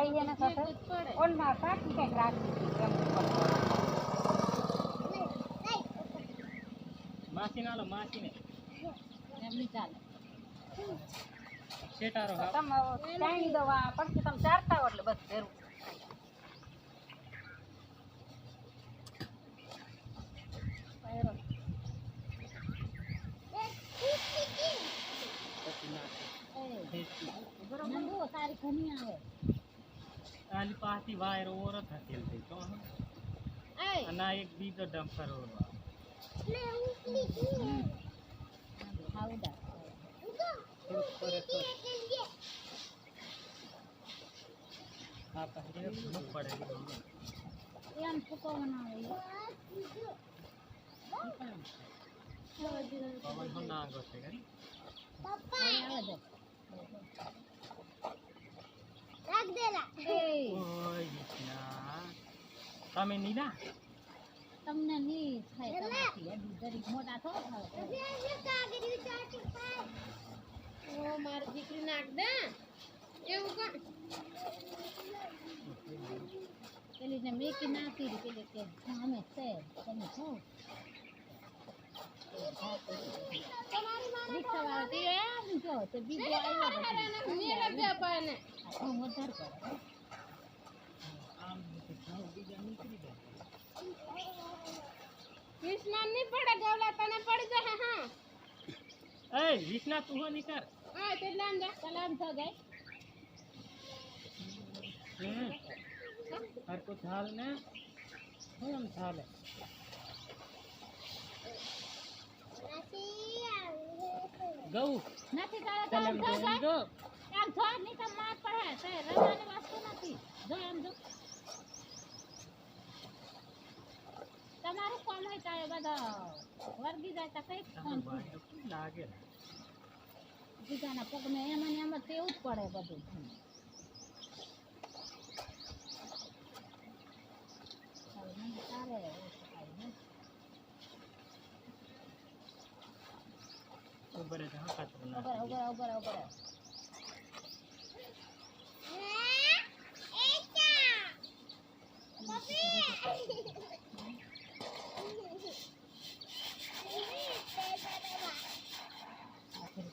ભાઈ એને સાથે ઓલમાં કાઢી કંઈક રાખી એમ માસી નાલો માસીને એમની ચાલે શેટારો હા તમે ચાણી દવા પછી તમે ચારતા હો એટલે બસ ભેરું સારી ઘણી આવે આલી પાસી વાયર ઓરત હકેલ થઈ તો અને એક બીજો ડમ્પર ઓરવા હા પછી ભૂખ પડે એમ સુકવવાના પવન પણ ના આગળ છે કરી ઓય વિષ્ણા તમે નીના તમને ની થાય તમારી દરેક મોટા થો ઓ મારી દીકરી નાખ દે એવું કર પેલી ને મેકી નાખી પેલી કે અમે છે તમે શું રિક્ષા વાળો તે એમ જો તે બીજો આવ્યો મેરે બે પાને હું વધાર કરે આમ બીજા નીકળી જાય વિસ્માન ની પડે ગવલા તને પડી જાય હા એ વિષ્ણા તું હો નીકળ હા તેટલા અંદર સલામ થો ગઈ હર કો થાલ ને હું એમ થાલે ગૌ નથી તારે ચાલ એમ કામ થો જો એમ થો ની તો માર પડે તે રવાની વસ્તુ નથી જો એમ જો તમારું કામ હોય તારે બધા વર્ગી જાય તો કઈ ફોન લાગે બીજાના પગમાં એમ અને એમ તેવું જ પડે બધું તારે ઉપર જા કાતર ના ઉભર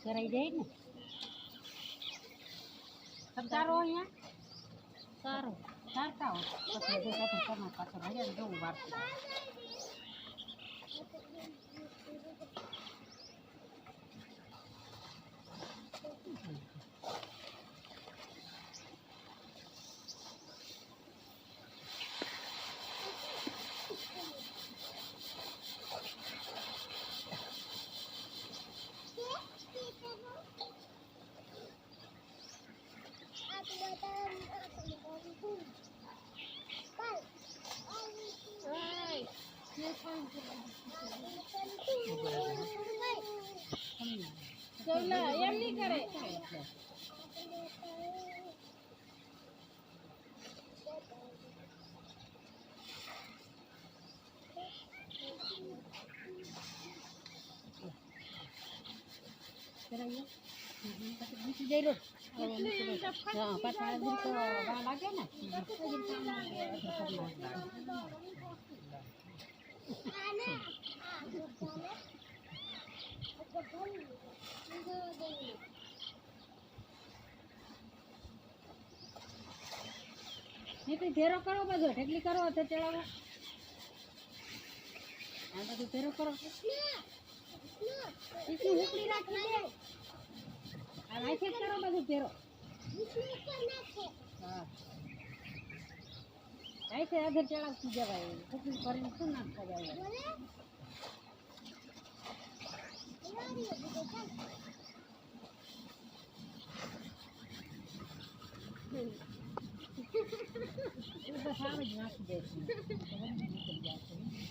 કરાઈ જાય ને સમજારો અહીંયા સારું સારતા હો પછી જો કાંઈ તમારી પાછળ હજાર જવું વારતું ગવલા એમ નહીં કરે કરાઈએ પછી બીજી જઈ લો હા પાછા તો વા લાગે ને નહીં ભેરો કરો બધો ઢેકલી કરો તો ચડાવો આ બધું ભેરો કરો હુકડી રાખી દે આ રાઈસે કરો બધું ભેરો હા રાઈસે આગળ ચડાવતી જવાય હુકડી કરીને શું નાખતા જાય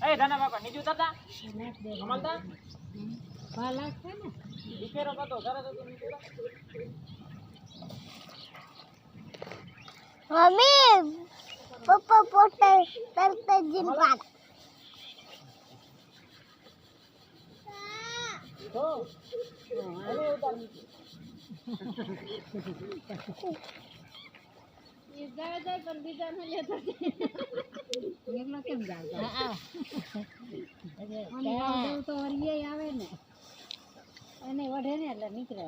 એ દાના બાપા નીચું દાદા અમલતા ભાલા છે ને દીકેરો કતો ઘરે તો નીચું મમ્મી પપ્પા પોતે તરત જ પાક તો અરે ઉતાર ये જાય જાય પણ બીજાને લેતો એકલો કેમ જાય હા અને વાવડું તો હરિયે આવે ને એને વઢે ને એટલે નીકળે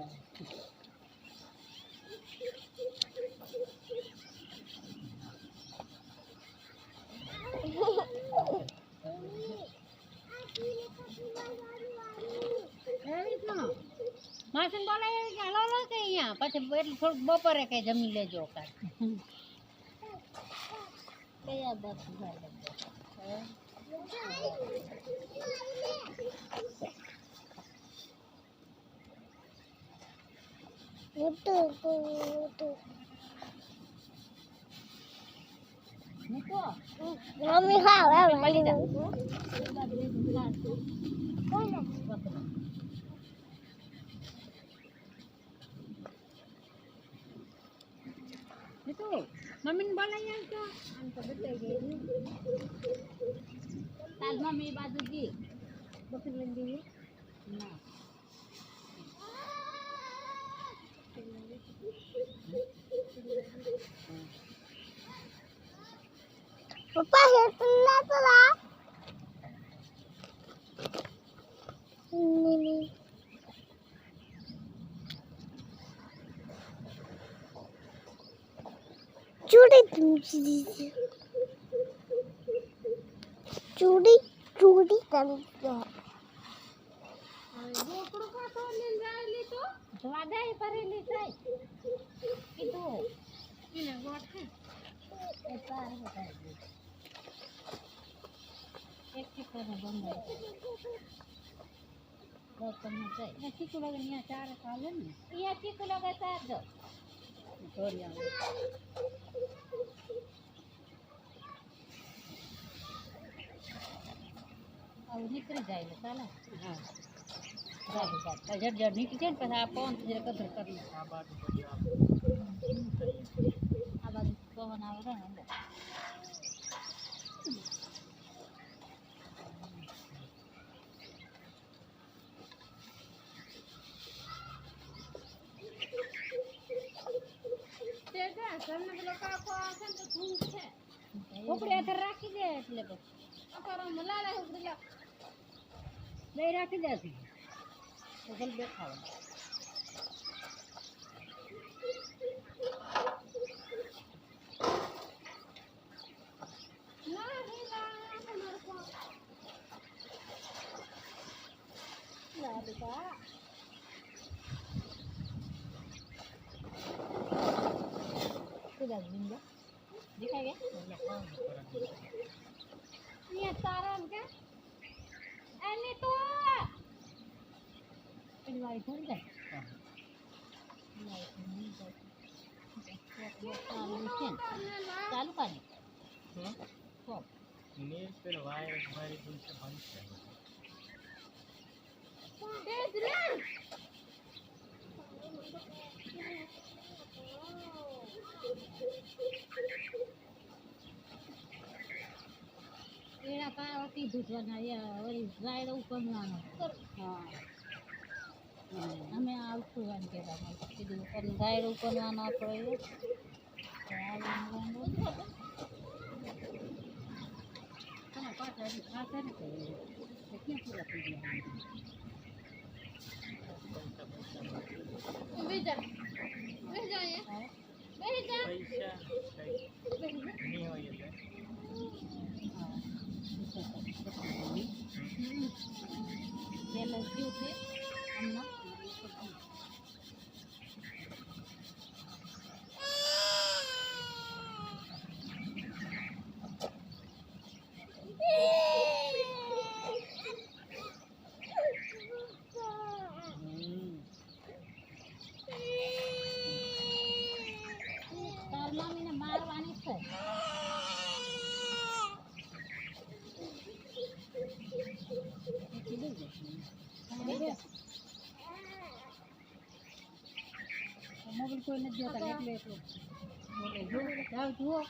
માસન બોલાય કે હાલો લો કે અહીંયા પછી એટલે થોડુંક બપોરે કઈ જમી લેજો કાંઈ કયા બસ જાય મૂકો મમ્મી ખાવ મળી જા મમ્મીને બોલાય આમ તો બતાવી ગઈ તાર મમ્મી બાજુ જી બકરી લઈને જઈએ ના પપ્પા હેતલા તલા ચૂડી તમજો ગોકળું કાઢો લઈને જાયેલી તો વાદાઈ ભરેલી થાય કીધું એને ગોઠે એ તાર બતાવી એક ચીકણો બંધ બસ તમને જાય એ ચીકુ લગે અહીંયા ચાર ચાલે ને અહીંયા ચીકુ લગે ચાર દો થોડી આવે આવું નીકળી જાય ને ચાલે હા જડ નીકળી જાય ને પછી આ પવન જરા કદર કરી આ બાજુ આ બાજુ પવન આવે ને અંદર તે જા ઘરને પેલો કાકો આવશે ને તો ધૂળ છે ઉપડી હાથે રાખી દે એટલે પછી અપારો મલાલા ઉપડી લા લઈ રાખી દે તો જલ દેખાવ ના હેલા તમાર કો લાડકા સુધા બિંદા દેખાય ગયા ये तारन के एनी तो પેલી વાળી થોડી જાય ચાલુ કરી મેં પેલો વાયર મારી દૂર બંધ છે तेज रे એના પાવતી દૂધવાના વળી રાયડો ઉપરવાનો હા અમે આવતું એમ કહેતા કીધું ઉપર રાયડો ઉપરવાનો આપણે પાછા ને ક્યાં પૂરા થઈ ગયા बेजा ये बेजा પૈસા કંઈ નહીં હોય એટલે બેલેન્સ કેવું છે હમણાં તાર મમ્મીને મારવાની છે મોબાઈલ કોઈ નથી જોતા એટલે એટલું બોલે જો જાવ જુઓ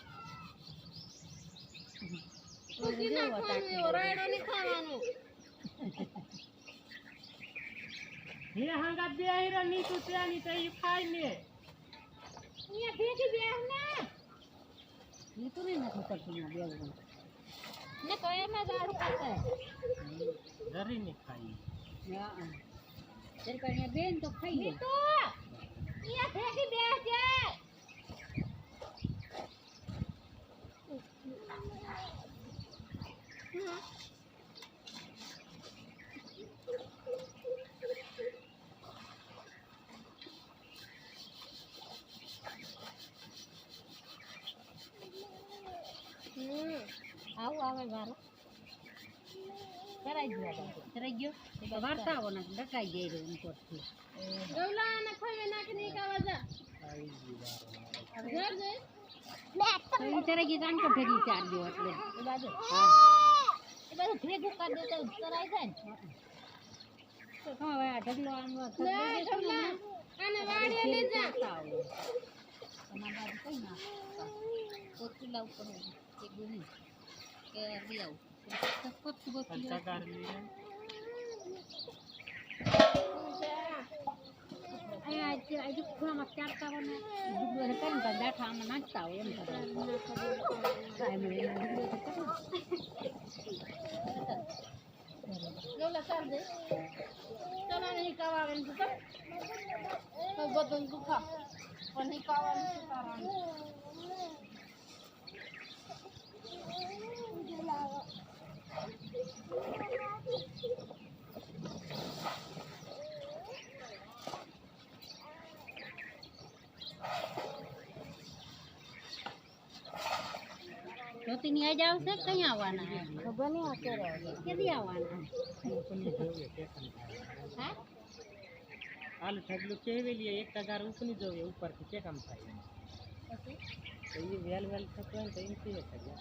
कुछ ना खाने और राइडो नहीं खावानो હે હાંગા બે આયરા ની તું ત્યાંની તો ઈ ખાઈ લે ये भेजी बेह ना એ તો નહીં નથી કરતું ને બેવું ને તો એમાં જ આડું ખાતા જરી નહીં ખાઈ હા ત્યારે કાંઈ બેન તો ખાઈ લે તો યા ફેંકી દે છે આવું આવે વારો કરાઈ ગયો ચરાઈ ગયો વાર્તાઓ ને ડકાઈ જાય રહ્યું ઉપરથી ગૌલા ને ખોઈ નાખી નહીં કાવા જા ઘર જઈ તો એ ચરાઈ ગઈ તાણ તો ભેગી ચાર ગયો એટલે એ બાજુ હા એ બાજુ ભેગું કરી દે તો કરાઈ જાય ને તો હવે આ ઢગલો આમ લે ગૌલા આને વાડીએ લઈ જા તમારા બાજુ કઈ ના પોતું લાવ પડે એ ગુની કે લઈ આવું કંચા લઈએ આજે ખૂણામાં ચારતા હોય ને ડુંગળો કરીને તો દાઠા આમાં નાખતા હોય એમ ગૌલા ચાલ દે ચાલ નહીં કાવાનું તો બધું દુખા પણ નહીં કાવાનું શું કરવાનું જ્યોતિની આજ આવશે કઈ આવવાના ખબર નહીં અત્યારે કેદી આવવાના ઉપરની જોઈએ કે કેમ થાય હા આલુ ઠગલું કેવી લઈએ એક ટગાર ઉપરની જોઈએ ઉપરથી કે કામ થાય તો એ વેલ થતું હોય ને તો એમ કહીએ થાય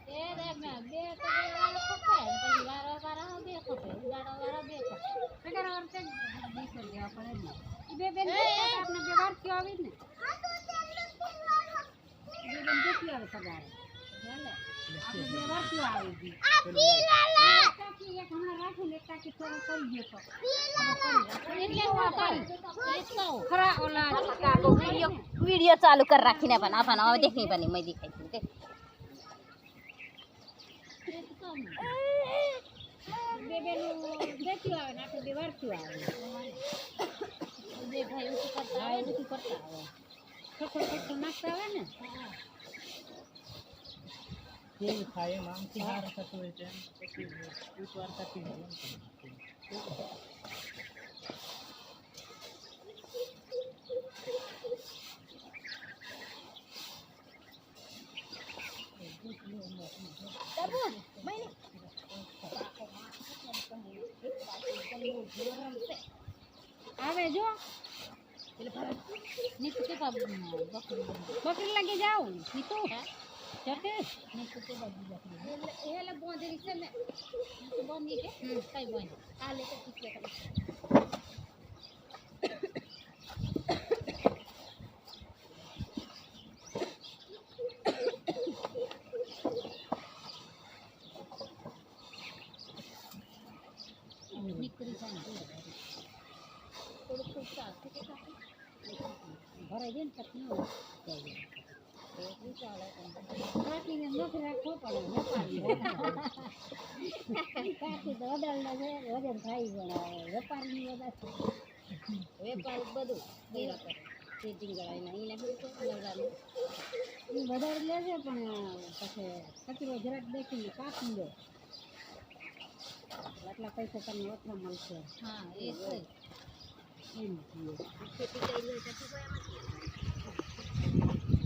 એ રે મે બે તો વાળો ખપે પછી વારો વાળો બે ખપે વાળો વાળો બે ખપે સગારા વર્ષે દીકર દેવા પડે ને ઈ બે બેન આપણે બે વાર ક્યો આવી ને બે બેન કેટલી આવે સગારે ચાલે આપણે બે વાર ક્યો આવી ગઈ કાકી એક હમણાં રાખી લે કાકી થોડો કરી ગયો તો એટલે હું કરી એટલો ખરા ઓલા કાકો વિડિયો ચાલુ કરી રાખીને પણ આપણ હવે દેખ નહીં બની મેં દેખાઈ તું દેખ બે બેનું કેટલી આવે ને આપણે બે વાર ક્યો આવે બે ભાઈ ઉઠી કરતા હા એ બધું કરતા આવે ખખો નાખતા આવે ને કેવું થાય એમ આમથી સારું થતું હોય તેમ પછી એકવાર થતી હોય એમ આવે જો નીચે કે બકરી લાગી જાવ નીતુ જતે નીચે કે બાજુ એટલે બોંધરી છે ને નીચે બોંધી કે કઈ બોંધી આ લે તો પીછે કરે નીકળી જાય થોડું ખૂબ ચાલશે કે ભરાઈ જાય ને પછી ન જાય એટલું ચાલે કાકીને નોકરી રાખવો પડે વેપારી કાકી તો વડાલને છે વજન થાય પણ વેપારીની વધારે વેપાર બધું કર્યા કરે સેટિંગ કરાવીને એને બધું નવડાનું એ વધારે લે છે પણ પછી કચરો જરાક દેખીને કાપી દે આટલા પૈસા તમને ઓછા મળશે હા એ છે એમ કહીએ ખેતી કરી હોય તો કોઈ એમાં